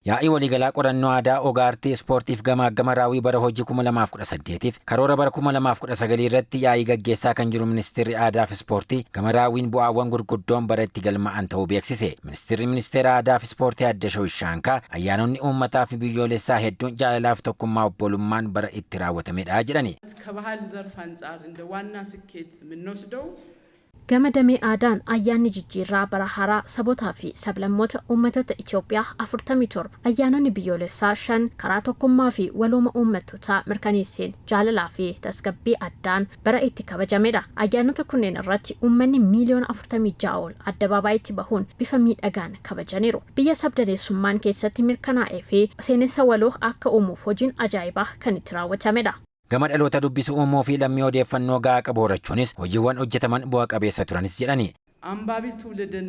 Yaa'ii waliigalaa qorannoo aadaa ogaartii ispoortiif gamaagama raawwii bara hojii 2018tiif karoora bara 2019 irratti yaa'ii gaggeessaa kan jiru Ministeerri Aadaa fi Ispoortii gama raawwiin bu'aawwan gurguddoon bara itti galma'an ta'uu beeksise. Ministeera Aadaa fi Ispoortii Aadde Shawit Shaankaa ayyaanonni uummataa fi biyyoolessaa hedduun jaalalaa fi tokkummaa obbolummaan bara itti raawwatamedha jedhani. ከባህል ዘርፍ አንፃር እንደ ዋና ስኬት የምንወስደው Gamadame aadaan ayyaanni jijjiirraa bara haaraa sabootaa fi sablammoota uummattoota Itoophiyaa 47 ayyaanonni biyyoolessaa 5 karaa tokkummaa fi walooma uummattootaa mirkaneesseen jaalalaa fi tasgabbii addaan bara itti kabajamedha. Ayyaanota kunneen irratti uummanni miiliyoona 46 ol addabaabayitti bahuun bifa miidhagaan kabajaniiru. Biyya sabdaneessummaan keessatti mirkanaa'ee fi seenessa waloo akka uumuuf hojiin ajaa'ibaa kan itti raawwatamedha. Gama dhaloota dubbisuu uumuu fi lammii odeeffannoo gahaa qabu horachuunis hojiiwwan hojjetaman bu'a qabeessa turanis jedhani. አንባቢ ትውልድን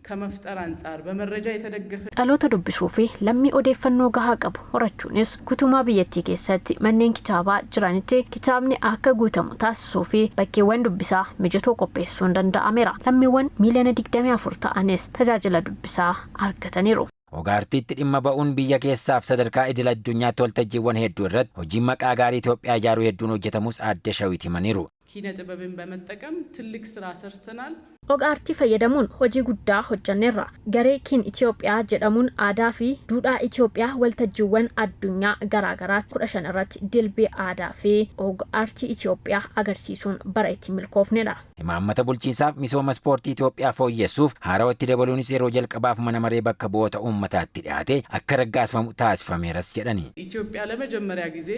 ከመፍጠር አንፃር በመረጃ የተደገፈ dhaloota dubbisuu fi lammii odeeffannoo gahaa qabu horachuunis guutummaa biyyattii keessatti manneen kitaabaa jiranitti kitaabni akka guutamu taasisuu fi bakkeewwan dubbisaa mijatoo qopheessuun danda'ameera. Lammiiwwan miiliyoona 24 ta'anis tajaajila dubbisaa argataniiru. Ogaartiitti dhimma ba'uun biyya keessaaf sadarkaa idil addunyaatti waltajjiiwwan hedduu irratti hojiin maqaa gaarii Itoophiyaa ijaaruu hedduun hojjetamus Aadde Shawit himaniiru. ኪነ ጥበብን በመጠቀም ትልቅ ስራ ሰርተናል። Ogaartii fayyadamuun hojii guddaa hojjanneerra. Garee Kin Itoophiyaa jedhamuun aadaa fi duudhaa Itoophiyaa waltajjiiwwan addunyaa garaagaraa 15 irratti dilbii aadaa fi ogaartii Itoophiyaa agarsiisuun bara itti milkoofnedha. Imaammata bulchiinsaaf misooma ispoortii Itoophiyaa fooyyessuuf haarawatti dabaluunis yeroo jalqabaaf mana maree bakka bu'oota uummataatti dhiyaate akka raggaasifamu taasifameeras jedhani. ኢትዮጵያ ለመጀመሪያ ጊዜ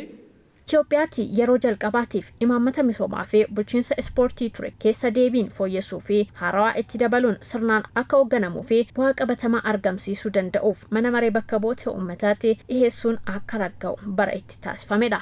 Itoophiyaatti yeroo jalqabaatiif imaammata misoomaa fi bulchiinsa ispoortii ture keessa deebiin fooyyessuu fi haarawaa itti dabaluun sirnaan akka hoogganamuu fi bu'aa qabatamaa argamsiisuu danda'uuf mana maree bakka bu'oota uummataatti dhiheessuun akka ragga'u bara itti taasifamedha.